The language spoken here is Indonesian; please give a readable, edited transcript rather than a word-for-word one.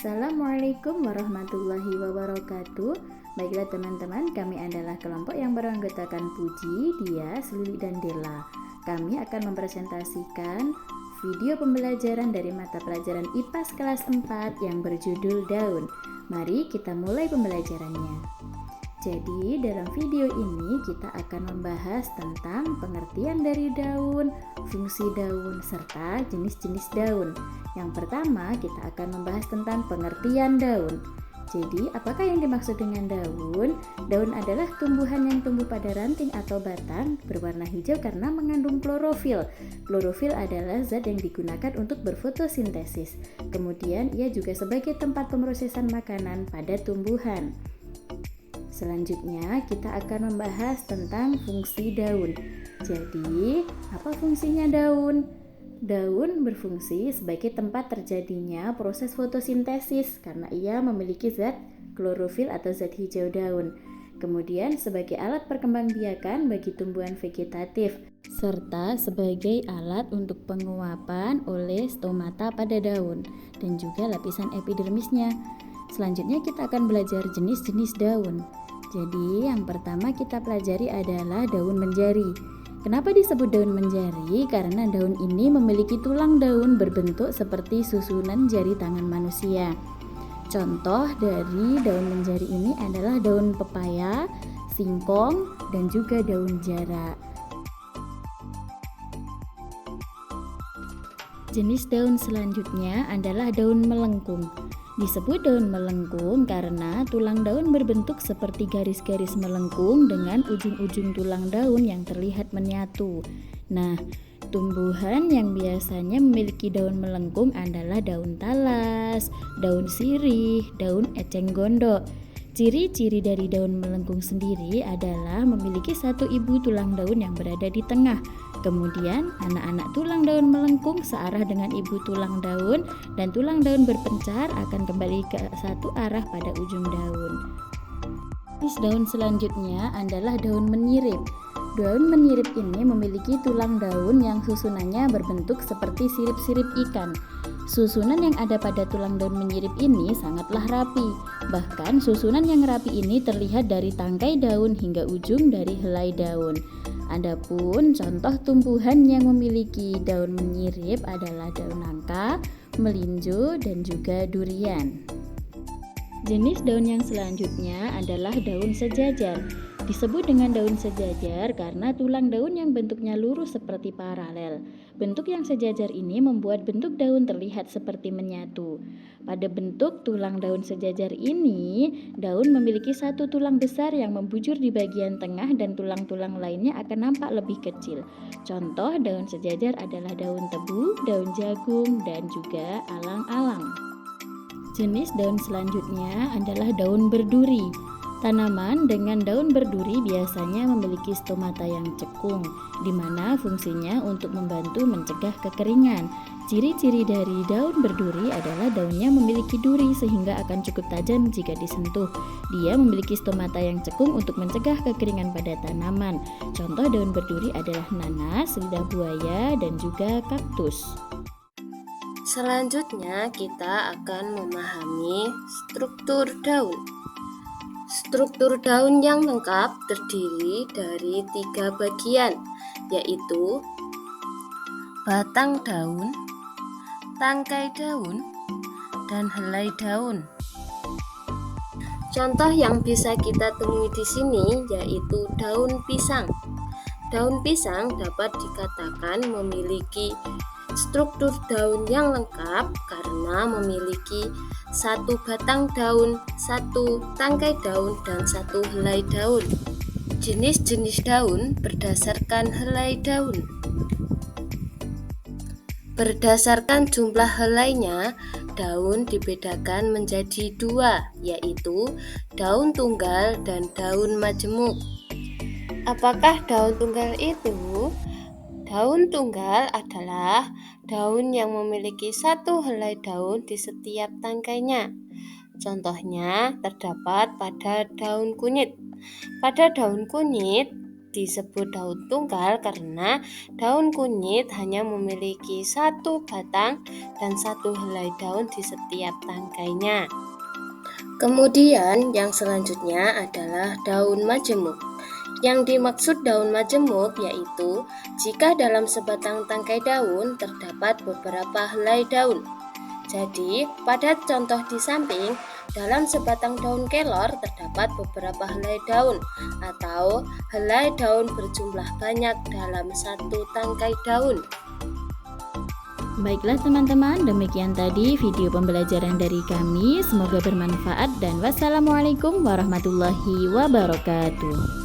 Assalamualaikum warahmatullahi wabarakatuh. Baiklah teman-teman, kami adalah kelompok yang beranggotakan Puji, Dias, Lili, dan Della. Kami akan mempresentasikan video pembelajaran dari mata pelajaran IPAS kelas 4 yang berjudul Daun. Mari kita mulai pembelajarannya. Jadi dalam video ini kita akan membahas tentang pengertian dari daun, fungsi daun, serta jenis-jenis daun. Yang pertama kita akan membahas tentang pengertian daun. Jadi apakah yang dimaksud dengan daun? Daun adalah tumbuhan yang tumbuh pada ranting atau batang berwarna hijau karena mengandung klorofil. Klorofil adalah zat yang digunakan untuk berfotosintesis. Kemudian ia juga sebagai tempat pemrosesan makanan pada tumbuhan. Selanjutnya kita akan membahas tentang fungsi daun. Jadi, apa fungsinya daun? Daun berfungsi sebagai tempat terjadinya proses fotosintesis karena ia memiliki zat klorofil atau zat hijau daun. Kemudian sebagai alat perkembangbiakan bagi tumbuhan vegetatif, serta sebagai alat untuk penguapan oleh stomata pada daun dan juga lapisan epidermisnya. Selanjutnya kita akan belajar jenis-jenis daun. Jadi yang pertama kita pelajari adalah daun menjari. Kenapa disebut daun menjari? Karena daun ini memiliki tulang daun berbentuk seperti susunan jari tangan manusia. Contoh dari daun menjari ini adalah daun pepaya, singkong, dan juga daun jara. Jenis daun selanjutnya adalah daun melengkung. Disebut daun melengkung karena tulang daun berbentuk seperti garis-garis melengkung dengan ujung-ujung tulang daun yang terlihat menyatu. Nah, tumbuhan yang biasanya memiliki daun melengkung adalah daun talas, daun sirih, daun eceng gondok. Ciri-ciri dari daun melengkung sendiri adalah memiliki satu ibu tulang daun yang berada di tengah. Kemudian anak-anak tulang daun melengkung searah dengan ibu tulang daun dan tulang daun berpencar akan kembali ke satu arah pada ujung daun. Jenis daun selanjutnya adalah daun menyirip. Daun menyirip ini memiliki tulang daun yang susunannya berbentuk seperti sirip-sirip ikan. Susunan yang ada pada tulang daun menyirip ini sangatlah rapi. Bahkan susunan yang rapi ini terlihat dari tangkai daun hingga ujung dari helai daun. Adapun contoh tumbuhan yang memiliki daun menyirip adalah daun nangka, melinjo, dan juga durian. Jenis daun yang selanjutnya adalah daun sejajar. Disebut dengan daun sejajar karena tulang daun yang bentuknya lurus seperti paralel. Bentuk yang sejajar ini membuat bentuk daun terlihat seperti menyatu. Pada bentuk tulang daun sejajar ini, daun memiliki satu tulang besar yang membujur di bagian tengah dan tulang-tulang lainnya akan nampak lebih kecil. Contoh daun sejajar adalah daun tebu, daun jagung, dan juga alang-alang. Jenis daun selanjutnya adalah daun berduri. Tanaman dengan daun berduri biasanya memiliki stomata yang cekung, di mana fungsinya untuk membantu mencegah kekeringan. Ciri-ciri dari daun berduri adalah daunnya memiliki duri sehingga akan cukup tajam jika disentuh. Dia memiliki stomata yang cekung untuk mencegah kekeringan pada tanaman. Contoh daun berduri adalah nanas, lidah buaya, dan juga kaktus. Selanjutnya kita akan memahami struktur daun. Struktur daun yang lengkap terdiri dari 3 bagian, yaitu batang daun, tangkai daun, dan helai daun. Contoh yang bisa kita temui di sini yaitu daun pisang. Daun pisang dapat dikatakan memiliki struktur daun yang lengkap karena memiliki satu batang daun, satu tangkai daun, dan satu helai daun. Jenis-jenis daun berdasarkan helai daun. Berdasarkan jumlah helainya, daun dibedakan menjadi 2, yaitu daun tunggal dan daun majemuk. Apakah daun tunggal itu? Daun tunggal adalah daun yang memiliki satu helai daun di setiap tangkainya. Contohnya terdapat pada daun kunyit. Pada daun kunyit, disebut daun tunggal karena daun kunyit hanya memiliki satu batang dan satu helai daun di setiap tangkainya. Kemudian yang selanjutnya adalah daun majemuk. Yang dimaksud daun majemuk yaitu jika dalam sebatang tangkai daun terdapat beberapa helai daun. Jadi, pada contoh di samping, dalam sebatang daun kelor terdapat beberapa helai daun atau helai daun berjumlah banyak dalam satu tangkai daun. Baiklah teman-teman, demikian tadi video pembelajaran dari kami. Semoga bermanfaat dan wassalamualaikum warahmatullahi wabarakatuh.